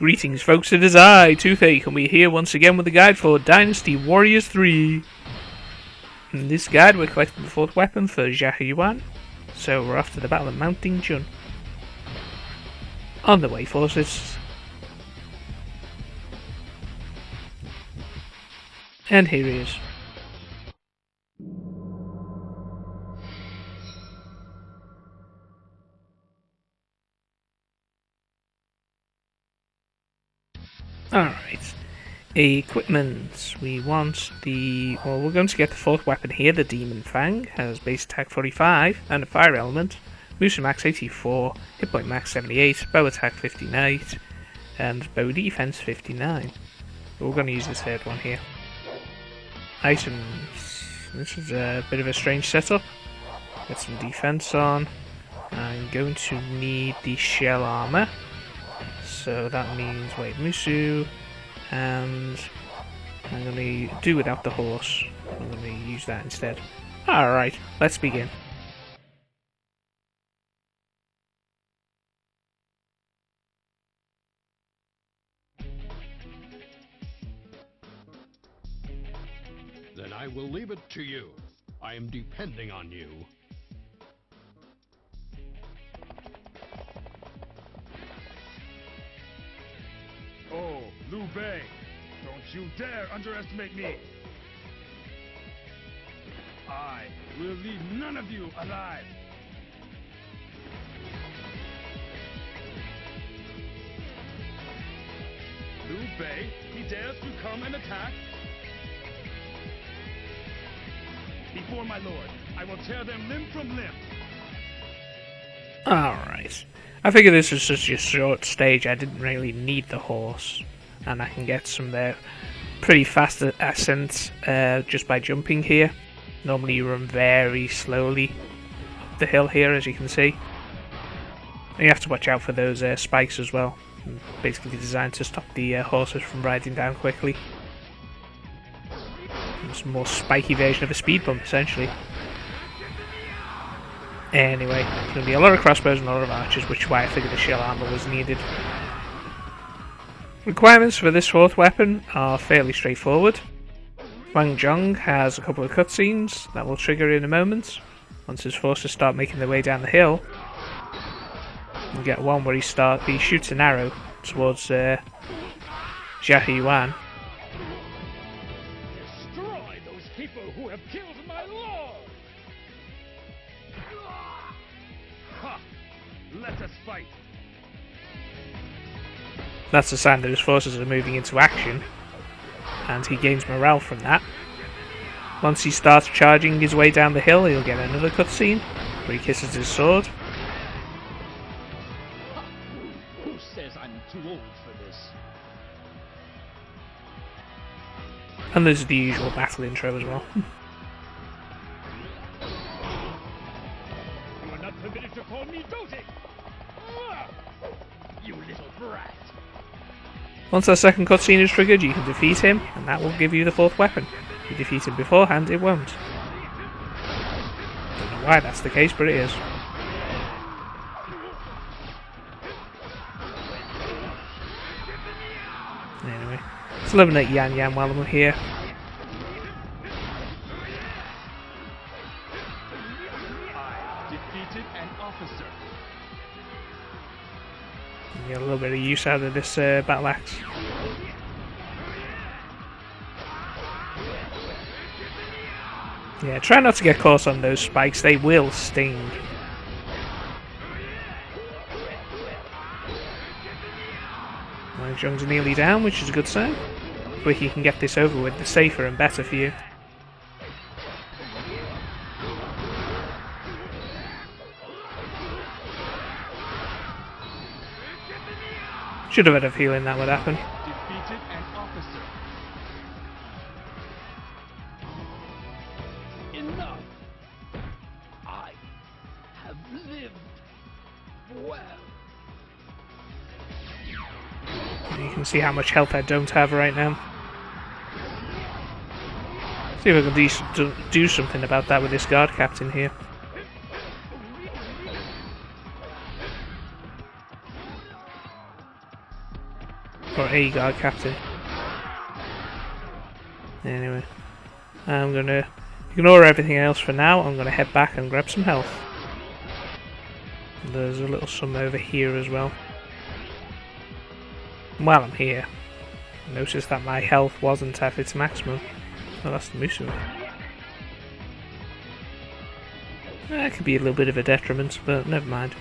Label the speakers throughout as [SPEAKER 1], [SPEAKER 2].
[SPEAKER 1] Greetings folks, it is I, Toothache, and we're here once again with a guide for Dynasty Warriors 3. In this guide we're collecting the fourth weapon for Xiahou Yuan, so we're off to the Battle of Mount Dingjun. On the way, forces. And here he is. Alright, equipment. We want well, we're going to get the fourth weapon here, the Demon Fang. Has base attack 45 and a fire element. Musou Max 84, hit point max 78, bow attack 58, and bow defense 59. But we're going to use the third one here. Items. This is a bit of a strange setup. Get some defense on. I'm going to need the shell armor. So that means, Musou, and I'm going to do without the horse. I'm going to use that instead. Alright, let's begin.
[SPEAKER 2] Then I will leave it to you. I am depending on you.
[SPEAKER 3] Oh, Liu Bei, don't you dare underestimate me! I will leave none of you alive! Liu Bei, he dares to come and attack? Before my lord, I will tear them limb from limb!
[SPEAKER 1] Alright. I figured this was such a short stage, I didn't really need the horse. And I can get some pretty fast ascents just by jumping here. Normally you run very slowly up the hill here, as you can see. And you have to watch out for those spikes as well. Basically designed to stop the horses from riding down quickly. It's a more spiky version of a speed bump, essentially. Anyway, there's going to be a lot of crossbows and a lot of archers, which is why I figured the shell armor was needed. Requirements for this fourth weapon are fairly straightforward. Huang Zhong has a couple of cutscenes that will trigger in a moment. Once his forces start making their way down the hill, you get one where he shoots an arrow towards Xiahou Yuan.
[SPEAKER 3] Destroy those people who have killed my lord! Ha! Let us fight!
[SPEAKER 1] That's a sign that his forces are moving into action, and he gains morale from that. Once he starts charging his way down the hill, he'll get another cutscene where he kisses his sword.
[SPEAKER 3] Who says I'm too old for this?
[SPEAKER 1] And there's the usual battle intro as well.
[SPEAKER 3] You are not permitted to call me doting! You little brat!
[SPEAKER 1] Once that second cutscene is triggered, you can defeat him, and that will give you the fourth weapon. If you defeat him beforehand, it won't. Don't know why that's the case, but it is. Anyway, let's eliminate Yan Yan while I'm here.
[SPEAKER 3] I defeated an officer.
[SPEAKER 1] Get a little bit of use out of this battle axe. Yeah, try not to get caught on those spikes, they will sting. Huang Zhong's nearly down, which is a good sign. The quicker you can get this over with, the safer and better for you. Should have had a feeling that would happen.
[SPEAKER 3] Defeated an officer. Enough! I have lived well.
[SPEAKER 1] You can see how much health I don't have right now. See if I can do something about that with this guard captain here. Or a guard captain. Anyway, I'm gonna ignore everything else for now. I'm gonna head back and grab some health. There's a little some over here as well. While I'm here, notice that my health wasn't at its maximum. Oh, that's the Musou. That could be a little bit of a detriment, but never mind.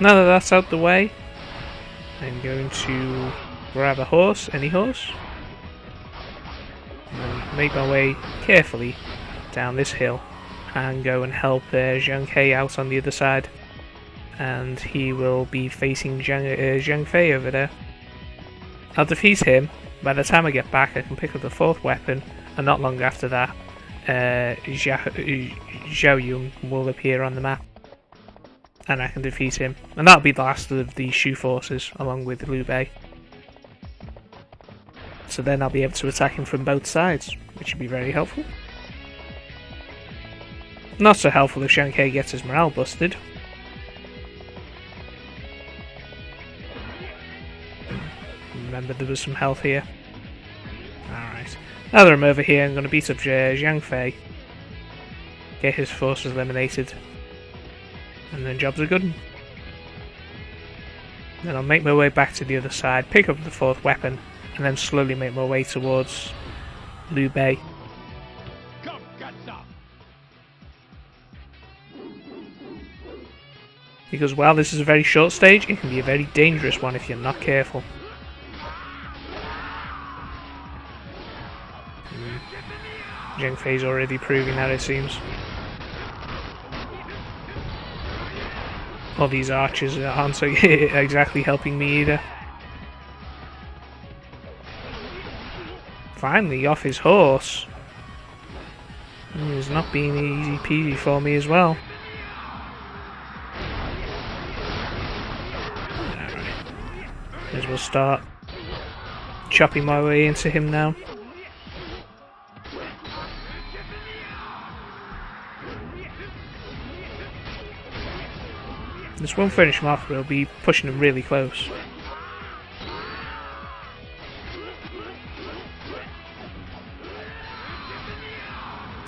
[SPEAKER 1] Now that that's out the way, I'm going to grab a horse, any horse, and make my way carefully down this hill and go and help Zhang He out on the other side. And he will be facing Zhang Fei over there. I'll defeat him. By the time I get back, I can pick up the 4th weapon, and not long after that, Xiahou Yuan will appear on the map. And I can defeat him. And that'll be the last of the Shu Forces, along with Liu Bei. So then I'll be able to attack him from both sides, which would be very helpful. Not so helpful if Zhang He gets his morale busted. Remember there was some health here. Alright. Now that I'm over here, I'm going to beat up Zhang Fei. Get his forces eliminated. And then jobs are good. Then I'll make my way back to the other side, pick up the 4th weapon, and then slowly make my way towards Liu Bei. Because while this is a very short stage, it can be a very dangerous one if you're not careful. Zhang Fei's already proving that, it seems. All these archers aren't so exactly helping me either. Finally, off his horse. It's not being easy peasy for me as well. As we'll start chopping my way into him now. This won't finish him off, we'll be pushing him really close.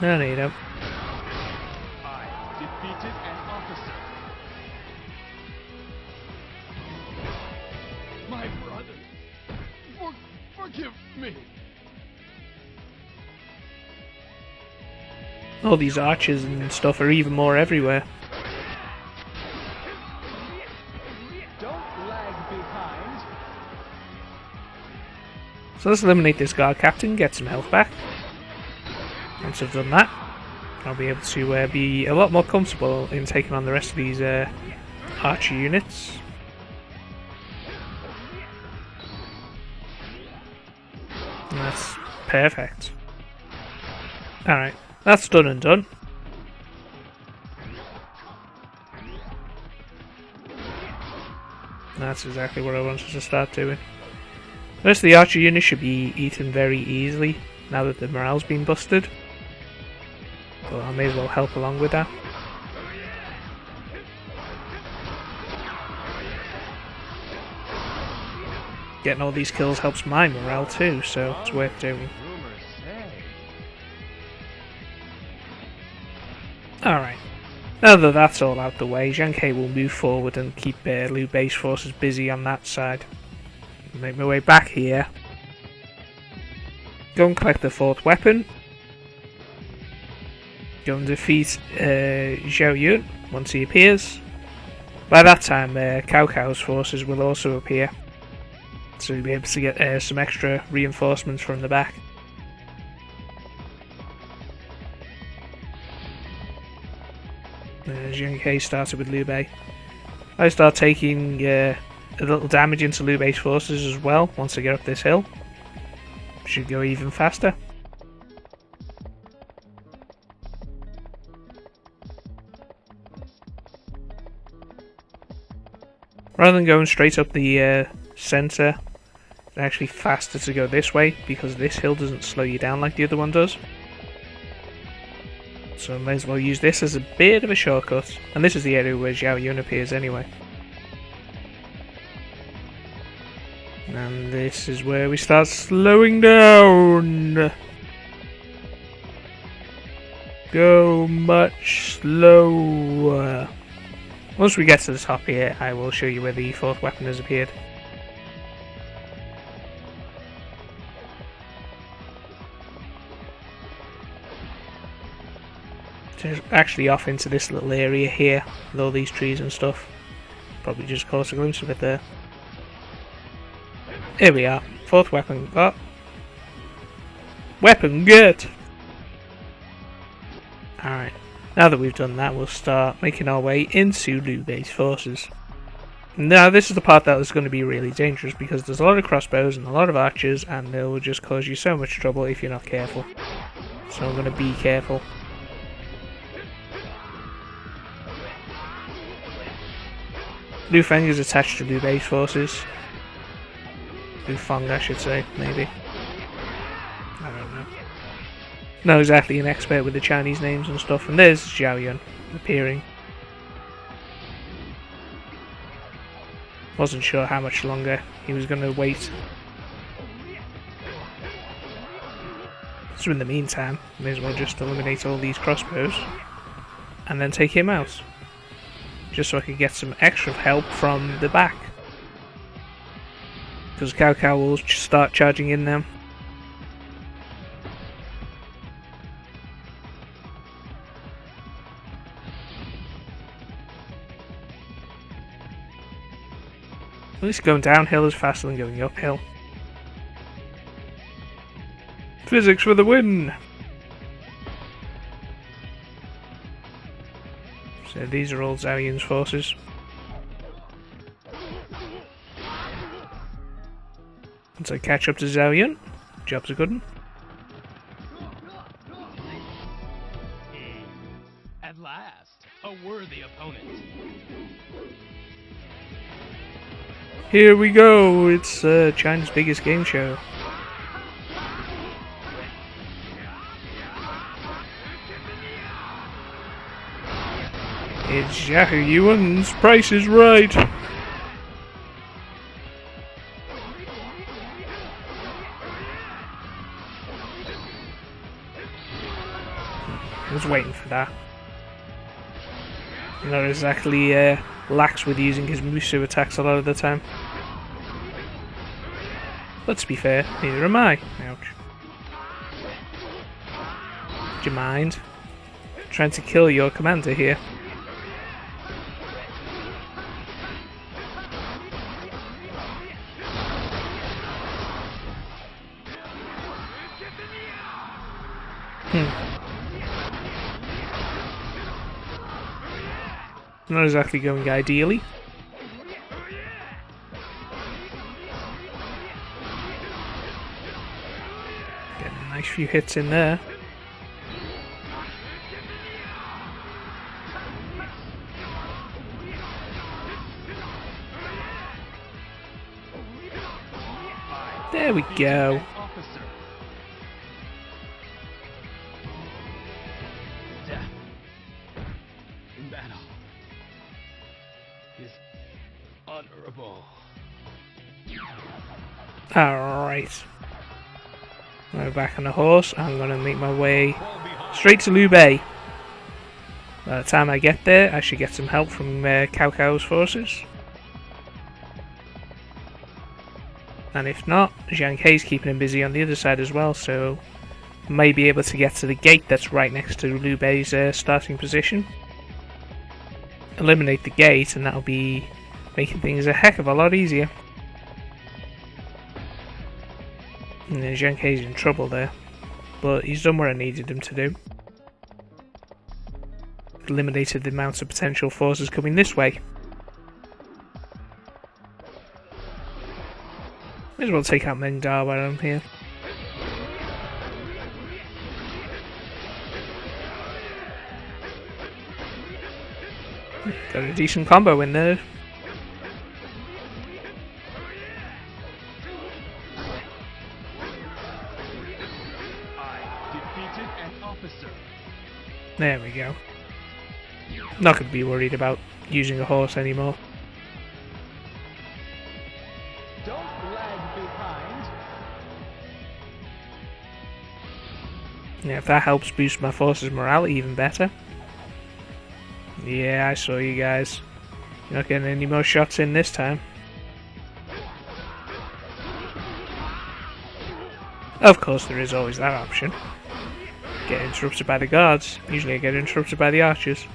[SPEAKER 1] No, you don't.
[SPEAKER 3] I defeated an officer. My brother, forgive me.
[SPEAKER 1] All these archers and stuff are even more everywhere. So let's eliminate this guard captain, get some health back. Once I've done that, I'll be able to be a lot more comfortable in taking on the rest of these archer units. And that's perfect. Alright, that's done and done. That's exactly what I wanted to start doing. The rest of the archer unit should be eaten very easily now that the morale's been busted. So I may as well help along with that. Getting all these kills helps my morale too, so it's worth doing. Alright. Now that that's all out the way, Zhang He will move forward and keep Liu Bei's forces busy on that side. Make my way back here. Go and collect the 4th weapon. Go and defeat Xiahou Yuan once he appears. By that time, Cao Cao's forces will also appear. So you'll be able to get some extra reinforcements from the back. Zhang He started with Liu Bei. I start taking a little damage into Liu Bei's forces as well once I get up this hill. Should go even faster. Rather than going straight up the centre, it's actually faster to go this way because this hill doesn't slow you down like the other one does. so I may as well use this as a bit of a shortcut. And this is the area where Xiahou Yuan appears anyway. And this is where we start slowing down. Go much slower. Once we get to the top here, I will show you where the fourth weapon has appeared. It's actually off into this little area here, with all these trees and stuff. Probably just caught a glimpse of it there. Here we are. Fourth weapon got. Weapon get! Alright. Now that we've done that, we'll start making our way into Liu Bei's forces. Now this is the part that is going to be really dangerous because there's a lot of crossbows and a lot of archers and they will just cause you so much trouble if you're not careful. So I'm going to be careful. Liu Fang is attached to Liu Bei's forces. Liu Fang, I should say, maybe. I don't know. Not exactly an expert with the Chinese names and stuff. And there's Xiahou Yuan appearing. Wasn't sure how much longer he was going to wait. So in the meantime, may as well just eliminate all these crossbows. And then take him out. Just so I could get some extra help from the back. Because Cao Cao will start charging in now. At least going downhill is faster than going uphill. Physics for the win! So these are all Xiahou Yuan's forces. Once I catch up to Xiahou Yuan, job's a good one.
[SPEAKER 4] At last, a worthy opponent.
[SPEAKER 1] Here we go, it's China's biggest game show. It's Xiahou Yuan's Price is Right. I was waiting for that. Not exactly lax with using his Musou attacks a lot of the time. Let's be fair, neither am I. Ouch. Do you mind? Trying to kill your commander here. Not exactly going ideally. Getting a nice few hits in there. There we go.
[SPEAKER 4] Death in battle is honorable.
[SPEAKER 1] Alright. We're back on the horse. I'm going to make my way straight to Liu Bei. By the time I get there, I should get some help from Cao Cao's forces. And if not, Zhang He's keeping him busy on the other side as well, so may be able to get to the gate that's right next to Liu Bei's starting position. Eliminate the gate, and that'll be making things a heck of a lot easier. And then Zhang He's in trouble there, but he's done what I needed him to do. Eliminated the amount of potential forces coming this way. May as well take out Meng Da while I'm here. Got a decent combo in there. There we go. Not going to be worried about using a horse anymore.
[SPEAKER 4] Don't lag behind.
[SPEAKER 1] Yeah, if that helps boost my forces' morale even better. Yeah, I saw you guys. You're not getting any more shots in this time. Of course, there is always that option. Get interrupted by the guards. Usually I get interrupted by the archers.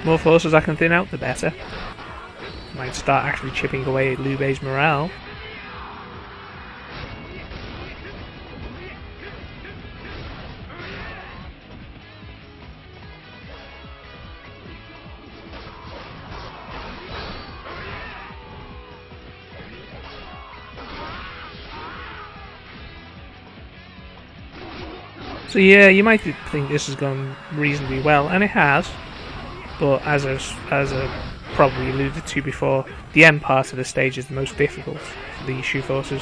[SPEAKER 1] More forces I can thin out, the better. Might start actually chipping away at Liu Bei's morale. So yeah, you might think this has gone reasonably well, and it has. But as I probably alluded to before, the end part of the stage is the most difficult for the Shu Forces.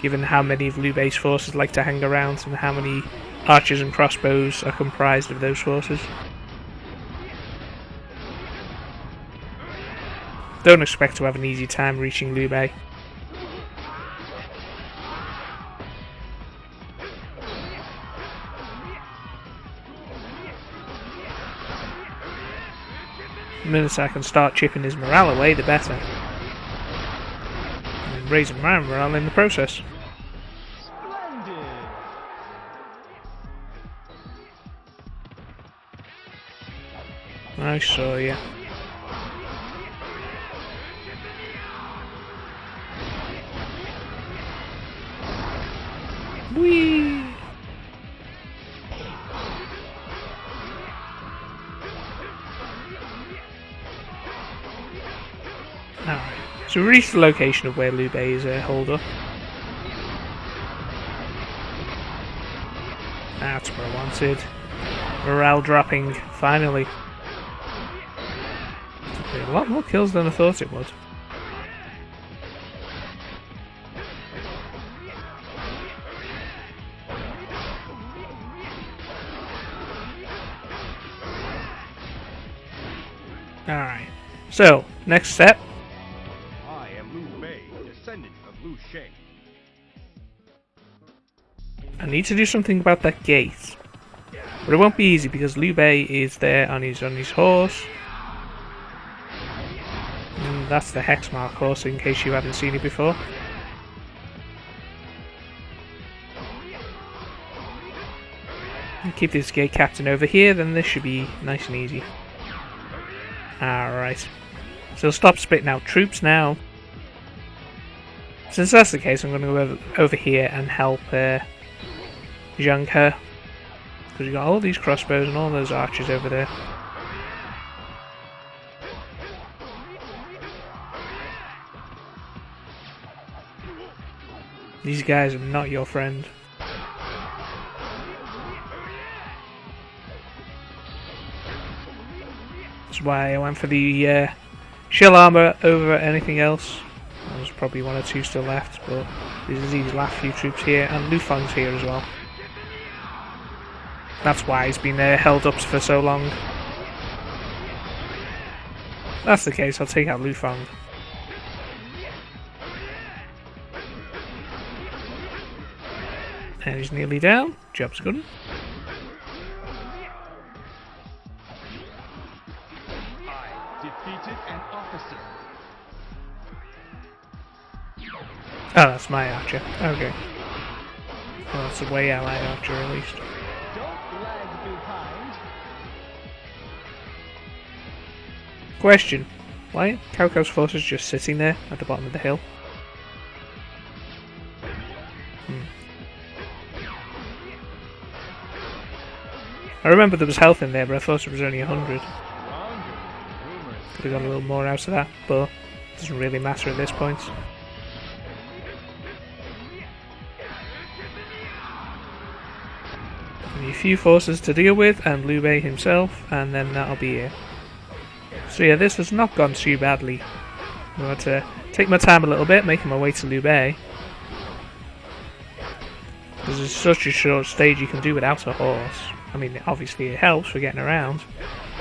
[SPEAKER 1] Given how many of Liu Bei's forces like to hang around and how many archers and crossbows are comprised of those forces. Don't expect to have an easy time reaching Liu Bei. The minute I can start chipping his morale away, the better. And raising my morale in the process.
[SPEAKER 4] Splendid.
[SPEAKER 1] I saw ya. Whee! Alright, so we reached the location of where Liu Bei is holed up. That's what I wanted. Morale dropping, finally. A lot more kills than I thought it would. Alright, so, next step.
[SPEAKER 3] I am Liu Bei, descendant of Liu Sheng.
[SPEAKER 1] I need to do something about that gate. But it won't be easy because Liu Bei is there on his horse. And that's the hex mark horse in case you haven't seen it before. And keep this gate captain over here, then this should be nice and easy. Alright. So stop spitting out troops now. Since that's the case, I'm going to go over here and help Zhang He. Because we've got all these crossbows and all those archers over there. These guys are not your friend. That's why I went for the shell armor over anything else. There's probably one or two still left, but these are these last few troops here, and Lu Fang's here as well. That's why he's been held up for so long. If that's the case, I'll take out Lu Fang. And he's nearly down. Job's good.
[SPEAKER 4] I defeated an officer.
[SPEAKER 1] Oh, that's my archer. Okay. Well, that's a way allied archer, at least.
[SPEAKER 4] Don't lag behind.
[SPEAKER 1] Question. Why are Cao Cao's forces just sitting there at the bottom of the hill? I remember there was health in there, but I thought it was only 100. Could have got a little more out of that, but it doesn't really matter at this point. Only a few forces to deal with, and Liu Bei himself, and then that'll be it. So yeah, this has not gone too badly. I'm going to take my time a little bit, making my way to Liu Bei. Because it's such a short stage you can do without a horse. I mean, obviously it helps for getting around,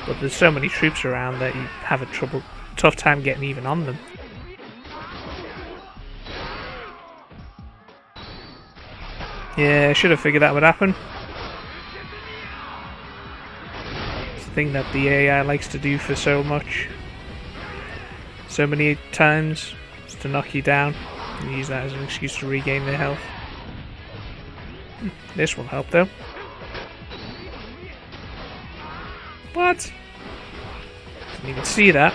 [SPEAKER 1] but there's so many troops around that you have a tough time getting even on them. Yeah, I should have figured that would happen. It's the thing that the AI likes to do for so many times, is to knock you down and use that as an excuse to regain their health. This will help though. What? Didn't even see that.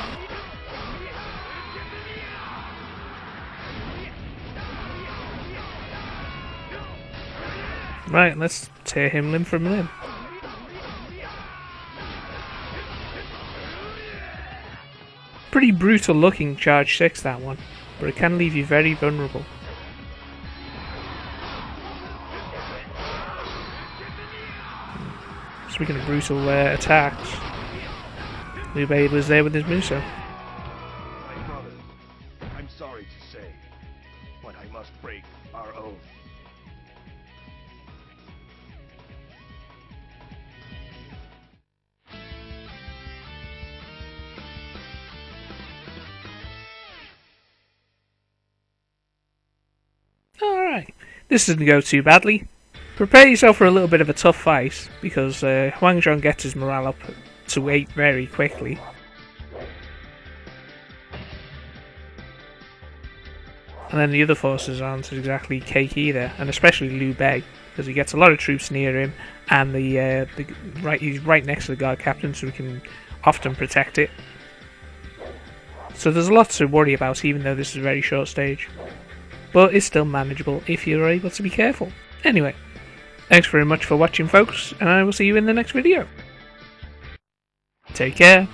[SPEAKER 1] Right, let's tear him limb from limb. Pretty brutal looking charge 6, that one, but it can leave you very vulnerable. Speaking of brutal attacks, Liu Bei was there with his Musou.
[SPEAKER 3] My brother, I'm sorry to say, but I must break our oath.
[SPEAKER 1] Alright, this didn't go too badly. Prepare yourself for a little bit of a tough fight, because Huang Zhong gets his morale up to 8 very quickly. And then the other forces aren't exactly cake either, and especially Liu Bei, because he gets a lot of troops near him, and he's right next to the guard captain, so he can often protect it. So there's a lot to worry about, even though this is a very short stage. But it's still manageable if you're able to be careful. Anyway, thanks very much for watching, folks, and I will see you in the next video. Take care.